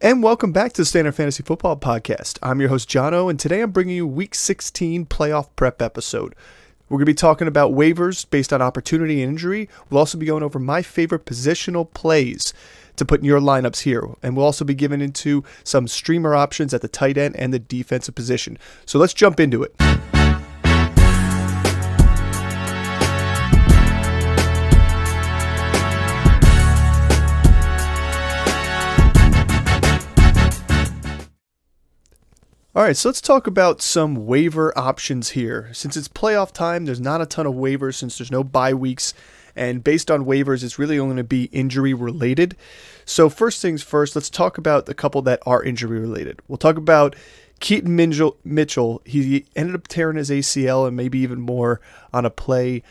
And welcome back to the Standard Fantasy Football Podcast. I'm your host, Jono, and today I'm bringing you Week 16 playoff prep episode. We're going to be talking about waivers based on opportunity and injury. We'll also be going over my favorite positional plays to put in your lineups here. And we'll also be giving into some streamer options at the tight end and the defensive position. So let's jump into it. Alright, so let's talk about some waiver options here. Since it's playoff time, there's not a ton of waivers since there's no bye weeks. And based on waivers, it's really only going to be injury related. So first things first, let's talk about the couple that are injury related. We'll talk about Keaton Mitchell. He ended up tearing his ACL and maybe even more on a play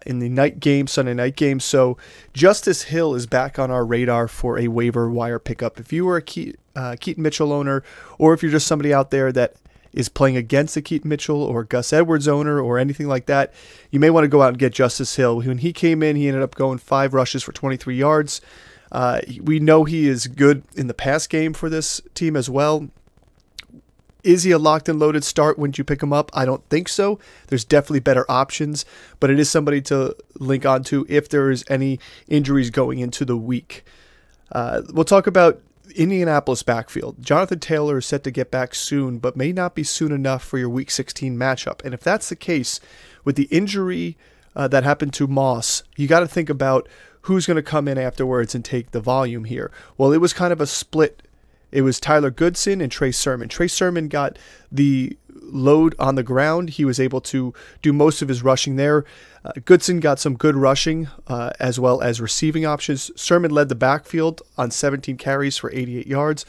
in the night game, Sunday night game. So Justice Hill is back on our radar for a waiver wire pickup. If you were a Keaton Mitchell owner, or if you're just somebody out there that is playing against a Keaton Mitchell or Gus Edwards owner or anything like that, you may want to go out and get Justice Hill. When he came in, he ended up going 5 rushes for 23 yards. We know he is good in the pass game for this team as well. Is he a locked and loaded start when you pick him up? I don't think so. There's definitely better options, but it is somebody to link onto if there is any injuries going into the week. We'll talk about Indianapolis backfield. Jonathan Taylor is set to get back soon, but may not be soon enough for your Week 16 matchup. And if that's the case, with the injury that happened to Moss, you got to think about who's going to come in afterwards and take the volume here. Well, it was kind of a split. It was Tyler Goodson and Trey Sermon. Trey Sermon got the load on the ground. He was able to do most of his rushing there. Goodson got some good rushing as well as receiving options. Sermon led the backfield on 17 carries for 88 yards.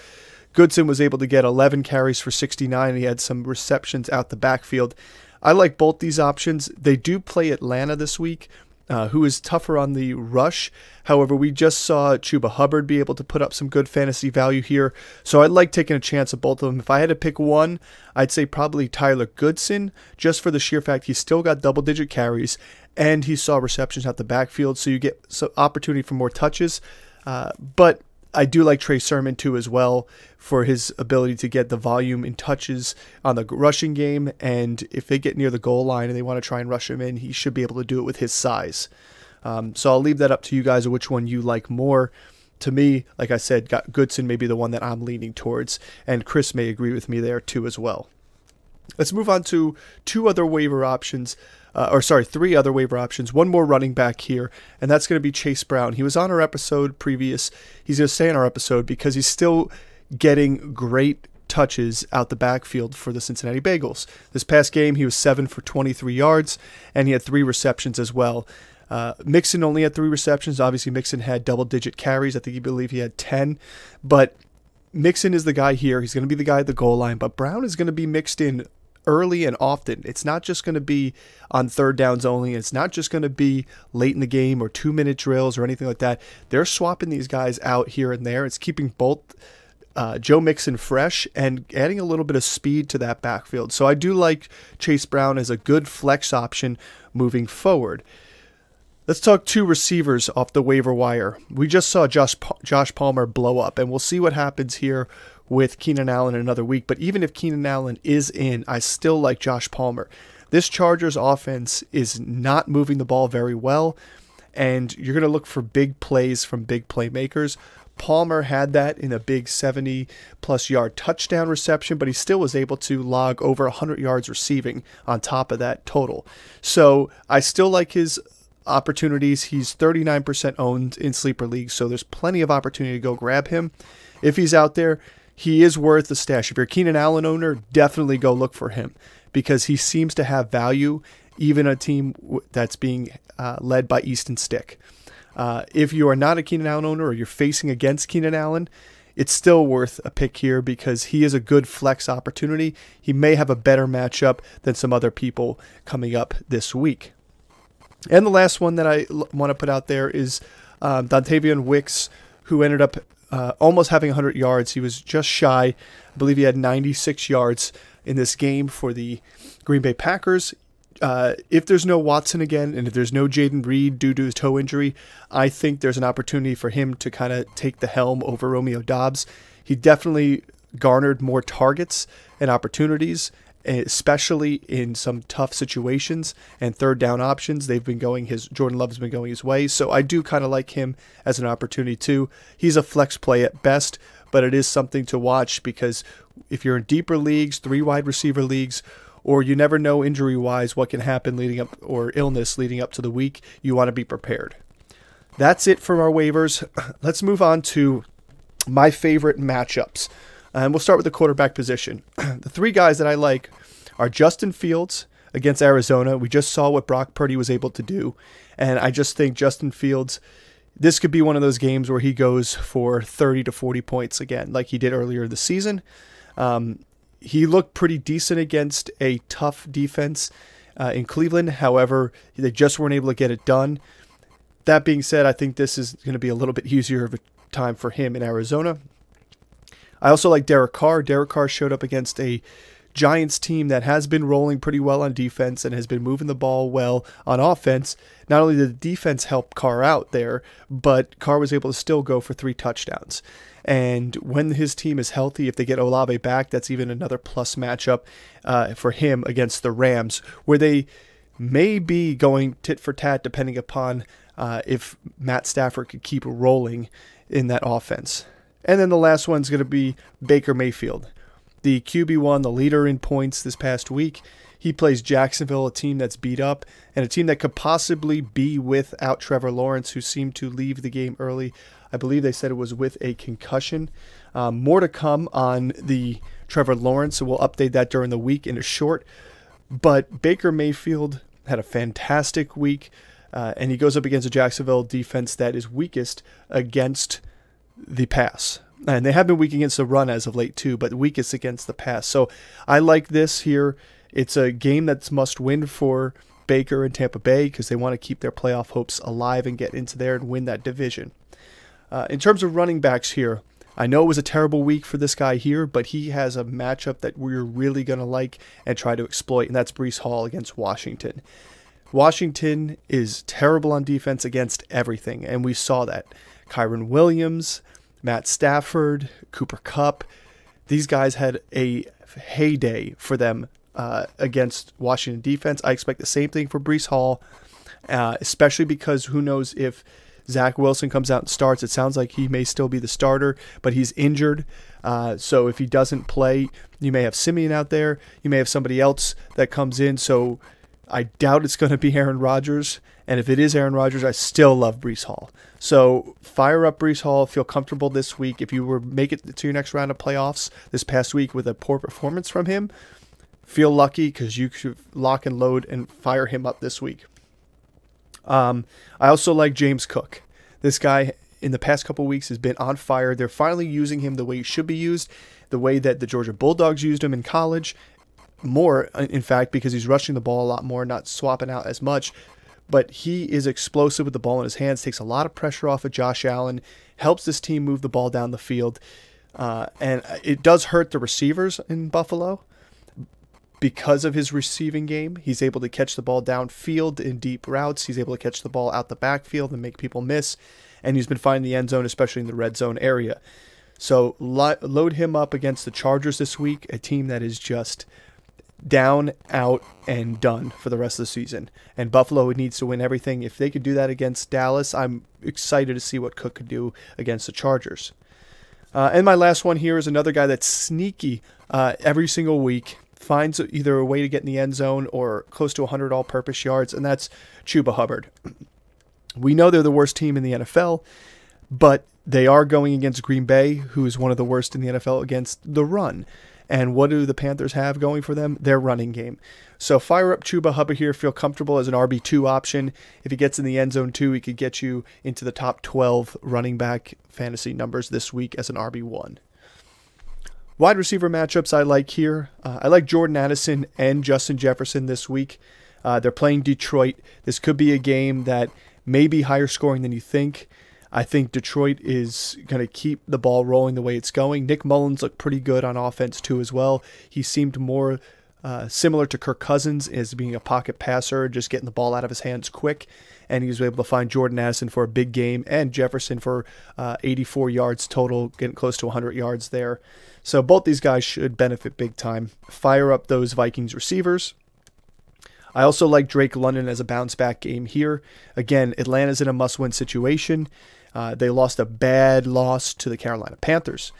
Goodson was able to get 11 carries for 69. He had some receptions out the backfield. I like both these options. They do play Atlanta this week, who is tougher on the rush. However, we just saw Chuba Hubbard be able to put up some good fantasy value here. So I like taking a chance at both of them. If I had to pick one, I'd say probably Tyler Goodson, just for the sheer fact he's still got double-digit carries and he saw receptions out the backfield, so you get some opportunity for more touches. But I do like Trey Sermon too as well for his ability to get the volume and touches on the rushing game. And if they get near the goal line and they want to try and rush him in, he should be able to do it with his size. So I'll leave that up to you guys, which one you like more. To me, like I said, Goodson may be the one that I'm leaning towards, and Chris may agree with me there too as well. Let's move on to three other waiver options. One more running back here, and that's going to be Chase Brown. He was on our episode previous. He's going to stay on our episode because he's still getting great touches out the backfield for the Cincinnati Bengals. This past game, he was 7 for 23 yards, and he had 3 receptions as well. Mixon only had 3 receptions. Obviously, Mixon had double-digit carries. I believe he had 10, but Mixon is the guy here. He's going to be the guy at the goal line, but Brown is going to be mixed in early and often. It's not just going to be on third downs only. It's not just going to be late in the game or 2-minute drills or anything like that. They're swapping these guys out here and there. It's keeping both Joe Mixon fresh and adding a little bit of speed to that backfield. So I do like Chase Brown as a good flex option moving forward. Let's talk 2 receivers off the waiver wire. We just saw Josh Palmer blow up, and we'll see what happens here with Keenan Allen in another week. But even if Keenan Allen is in, I still like Josh Palmer. This Chargers offense is not moving the ball very well, and you're going to look for big plays from big playmakers. Palmer had that in a big 70-plus yard touchdown reception, but he still was able to log over 100 yards receiving on top of that total. So I still like his opportunities. He's 39% owned in sleeper leagues, so there's plenty of opportunity to go grab him. If he's out there, he is worth the stash. If you're a Keenan Allen owner, definitely go look for him because he seems to have value, even a team that's being led by Easton Stick. If you are not a Keenan Allen owner or you're facing against Keenan Allen, it's still worth a pick here because he is a good flex opportunity. He may have a better matchup than some other people coming up this week. And the last one that I want to put out there is Dontavian Wicks, who ended up almost having 100 yards. He was just shy. I believe he had 96 yards in this game for the Green Bay Packers. If there's no Watson again, and if there's no Jaden Reed due to his toe injury, I think there's an opportunity for him to kind of take the helm over Romeo Doubs. He definitely garnered more targets and opportunities, especially in some tough situations and third down options. Jordan Love's been going his way. So I do kind of like him as an opportunity too. He's a flex play at best, but it is something to watch because if you're in deeper leagues, 3 wide receiver leagues, or you never know injury-wise what can happen leading up, or illness leading up to the week, you want to be prepared. That's it for our waivers. Let's move on to my favorite matchups. And we'll start with the quarterback position. The 3 guys that I like are Justin Fields against Arizona. We just saw what Brock Purdy was able to do. And I just think Justin Fields, this could be one of those games where he goes for 30 to 40 points again, like he did earlier this season. He looked pretty decent against a tough defense in Cleveland. However, they just weren't able to get it done. That being said, I think this is going to be a little bit easier of a time for him in Arizona. I also like Derek Carr. Derek Carr showed up against a Giants team that has been rolling pretty well on defense and has been moving the ball well on offense. Not only did the defense help Carr out there, but Carr was able to still go for 3 touchdowns. And when his team is healthy, if they get Olave back, that's even another plus matchup for him against the Rams, where they may be going tit for tat depending upon if Matt Stafford could keep rolling in that offense. And then the last one's going to be Baker Mayfield, the QB1, the leader in points this past week. He plays Jacksonville, a team that's beat up, and a team that could possibly be without Trevor Lawrence, who seemed to leave the game early. I believe they said it was with a concussion. More to come on the Trevor Lawrence, so we'll update that during the week in a short. But Baker Mayfield had a fantastic week, and he goes up against a Jacksonville defense that is weakest against the pass. And they have been weak against the run as of late too, but weakest against the pass. So I like this here. It's a game that's must win for Baker and Tampa Bay because they want to keep their playoff hopes alive and get into there and win that division. In terms of running backs here, I know it was a terrible week for this guy here, but he has a matchup that we're really going to like and try to exploit, and that's Breece Hall against Washington. Washington is terrible on defense against everything, and we saw that. Kyron Williams, Matt Stafford, Cooper Kupp, these guys had a heyday for them against Washington defense. I expect the same thing for Breece Hall, especially because who knows if Zach Wilson comes out and starts. It sounds like he may still be the starter, but he's injured. So if he doesn't play, you may have Simeon out there. You may have somebody else that comes in. So I doubt it's going to be Aaron Rodgers. And if it is Aaron Rodgers, I still love Breece Hall. So fire up Breece Hall. Feel comfortable this week. If you were make it to your next round of playoffs this past week with a poor performance from him, feel lucky because you should lock and load and fire him up this week. I also like James Cook. This guy in the past couple weeks has been on fire. They're finally using him the way he should be used, the way that the Georgia Bulldogs used him in college. More, in fact, because he's rushing the ball a lot more, not swapping out as much. But he is explosive with the ball in his hands, takes a lot of pressure off of Josh Allen, helps this team move the ball down the field. And it does hurt the receivers in Buffalo. Because of his receiving game, he's able to catch the ball downfield in deep routes. He's able to catch the ball out the backfield and make people miss. And he's been finding the end zone, especially in the red zone area. So load him up against the Chargers this week, a team that is just down, out, and done for the rest of the season. And Buffalo needs to win everything. If they could do that against Dallas, I'm excited to see what Cook could do against the Chargers. And my last one here is another guy that's sneaky every single week. Finds either a way to get in the end zone or close to 100 all-purpose yards, and that's Chuba Hubbard. We know they're the worst team in the NFL, but they are going against Green Bay, who is one of the worst in the NFL against the run. And what do the Panthers have going for them? Their running game. So fire up Chuba Hubbard here. Feel comfortable as an RB2 option. If he gets in the end zone too, he could get you into the top 12 running back fantasy numbers this week as an RB1. Wide receiver matchups I like here. I like Jordan Addison and Justin Jefferson this week. They're playing Detroit. This could be a game that may be higher scoring than you think. I think Detroit is going to keep the ball rolling the way it's going. Nick Mullins looked pretty good on offense too as well. He seemed more similar to Kirk Cousins as being a pocket passer, just getting the ball out of his hands quick. And he was able to find Jordan Addison for a big game and Jefferson for 84 yards total, getting close to 100 yards there. So both these guys should benefit big time. Fire up those Vikings receivers. I also like Drake London as a bounce-back game here. Again, Atlanta's in a must-win situation. They lost a bad loss to the Carolina Panthers.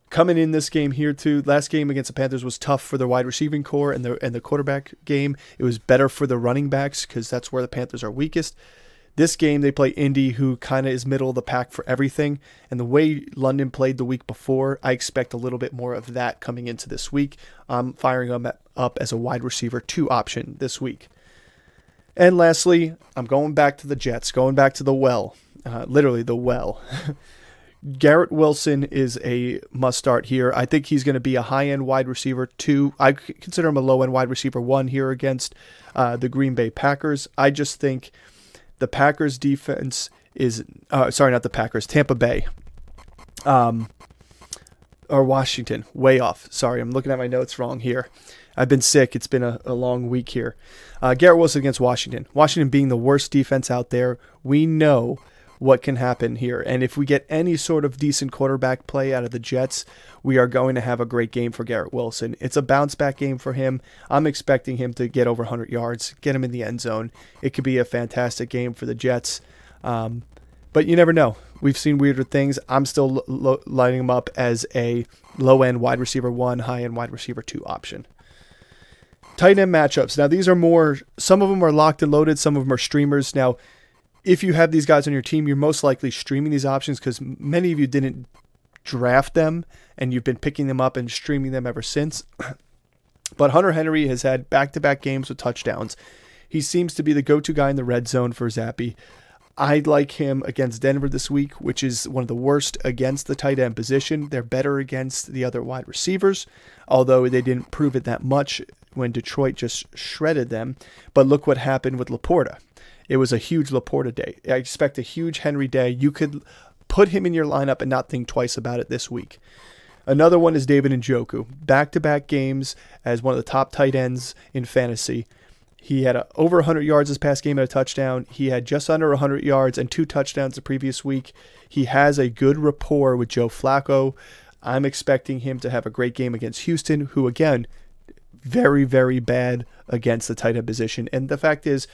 Coming in this game here too, last game against the Panthers was tough for their wide receiving core and the quarterback game. It was better for the running backs because that's where the Panthers are weakest. This game they play Indy, who kind of is middle of the pack for everything. And the way London played the week before, I expect a little bit more of that coming into this week. I'm firing him up as a wide receiver 2 option this week. And lastly, I'm going back to the Jets, going back to the well, literally the well. Garrett Wilson is a must start here. I think he's going to be a high-end wide receiver 2. I consider him a low-end wide receiver 1 here against the Green Bay Packers. I just think the Packers defense is, sorry, not the Packers, Tampa Bay. Or Washington, way off. Sorry, I'm looking at my notes wrong here. I've been sick. It's been a long week here. Garrett Wilson against Washington. Washington being the worst defense out there. We know what can happen here. And if we get any sort of decent quarterback play out of the Jets, we are going to have a great game for Garrett Wilson. It's a bounce-back game for him. I'm expecting him to get over 100 yards, get him in the end zone. It could be a fantastic game for the Jets. But you never know. We've seen weirder things. I'm still lining him up as a low-end wide receiver 1, high-end wide receiver 2 option. Tight end matchups. Now, these are more, some of them are locked and loaded. Some of them are streamers. Now, if you have these guys on your team, you're most likely streaming these options because many of you didn't draft them and you've been picking them up and streaming them ever since. But Hunter Henry has had back-to-back games with touchdowns. He seems to be the go-to guy in the red zone for Zappy. I like him against Denver this week, which is one of the worst against the tight end position. They're better against the other wide receivers, although they didn't prove it that much when Detroit just shredded them. But look what happened with Laporta. It was a huge Laporta day. I expect a huge Henry day. You could put him in your lineup and not think twice about it this week. Another one is David Njoku. Back-to-back games as one of the top tight ends in fantasy. He had over 100 yards this past game and a touchdown. He had just under 100 yards and 2 touchdowns the previous week. He has a good rapport with Joe Flacco. I'm expecting him to have a great game against Houston, who, again, very, very bad against the tight end position. And the fact is,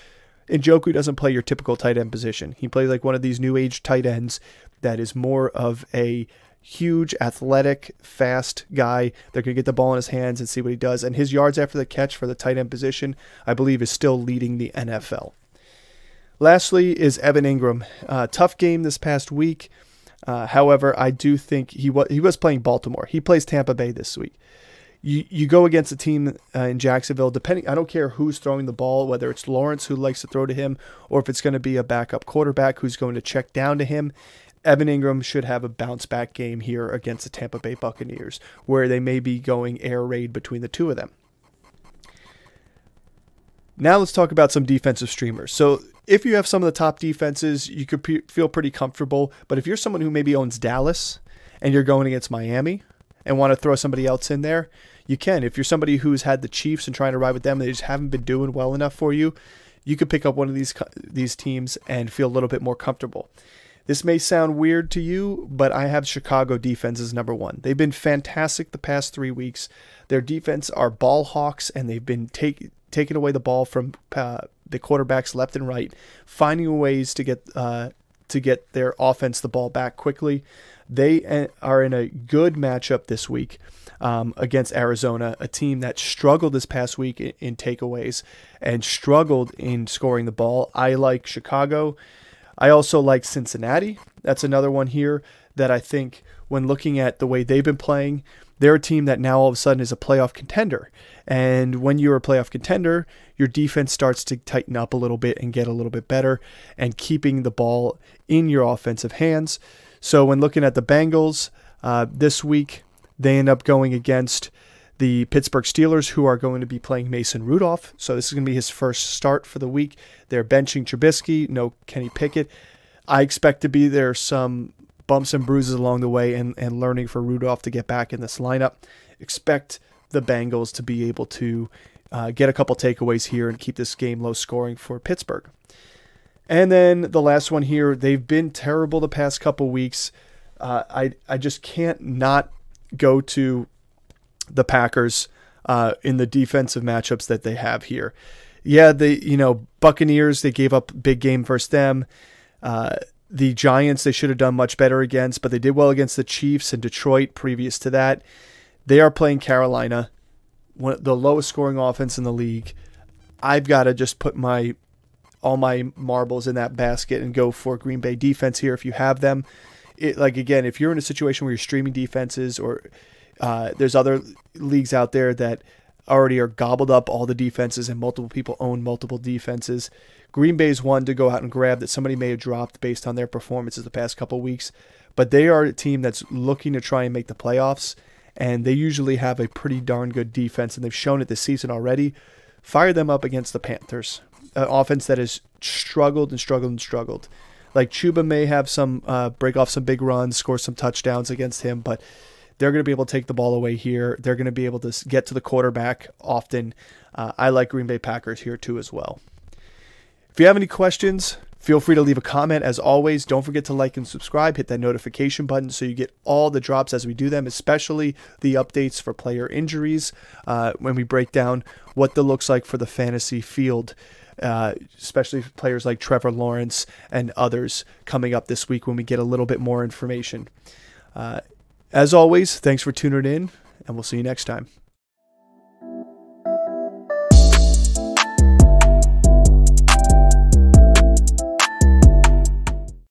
Njoku doesn't play your typical tight end position. He plays like one of these new age tight ends that is more of a huge, athletic, fast guy. They're going to get the ball in his hands and see what he does. And his yards after the catch for the tight end position, I believe, is still leading the NFL. Lastly is Evan Ingram. Tough game this past week. However, I do think he was playing Baltimore. He plays Tampa Bay this week. You go against a team in Jacksonville, depending, I don't care who's throwing the ball, whether it's Lawrence who likes to throw to him, or if it's going to be a backup quarterback who's going to check down to him. Evan Ingram should have a bounce-back game here against the Tampa Bay Buccaneers, where they may be going air raid between the two of them. Now let's talk about some defensive streamers. So if you have some of the top defenses, you could feel pretty comfortable. But if you're someone who maybe owns Dallas and you're going against Miami and want to throw somebody else in there, you can. If you're somebody who's had the Chiefs and trying to ride with them, and they just haven't been doing well enough for you, you could pick up one of these teams and feel a little bit more comfortable. This may sound weird to you, but I have Chicago defense as number 1. They've been fantastic the past 3 weeks. Their defense are ball hawks, and they've been taking away the ball from the quarterbacks left and right, finding ways to get their offense the ball back quickly. They are in a good matchup this week against Arizona, a team that struggled this past week in takeaways and struggled in scoring the ball. I like Chicago. I also like Cincinnati. That's another one here that I think when looking at the way they've been playing, they're a team that now all of a sudden is a playoff contender. And when you're a playoff contender, your defense starts to tighten up a little bit and get a little bit better and keeping the ball in your offensive hands. So when looking at the Bengals this week, they end up going against the Pittsburgh Steelers, who are going to be playing Mason Rudolph. So this is going to be his first start for the week. They're benching Trubisky, no Kenny Pickett. I expect to be there some bumps and bruises along the way and learning for Rudolph to get back in this lineup. Expect the Bengals to be able to get a couple takeaways here and keep this game low scoring for Pittsburgh. And then the last one here, they've been terrible the past couple weeks. I just can't not go to the Packers in the defensive matchups that they have here. Yeah, Buccaneers, they gave up big game versus them. The Giants, they should have done much better against, but they did well against the Chiefs and Detroit previous to that. They are playing Carolina, the lowest scoring offense in the league. I've got to just put all my marbles in that basket and go for Green Bay defense here if you have them. Again, if you're in a situation where you're streaming defenses, or there's other leagues out there that already are gobbled up all the defenses and multiple people own multiple defenses, Green Bay's one to go out and grab that somebody may have dropped based on their performances the past couple weeks. But they are a team that's looking to try and make the playoffs, and they usually have a pretty darn good defense, and they've shown it this season already. Fire them up against the Panthers, an offense that has struggled and struggled and struggled. Like Chuba may have some break off some big runs, score some touchdowns against him, but they're going to be able to take the ball away here. They're going to be able to get to the quarterback often. I like Green Bay Packers here too as well. If you have any questions, feel free to leave a comment. As always, don't forget to like and subscribe. Hit that notification button so you get all the drops as we do them, especially the updates for player injuries when we break down what that looks like for the fantasy field, especially players like Trevor Lawrence and others coming up this week when we get a little bit more information. As always, thanks for tuning in, and we'll see you next time.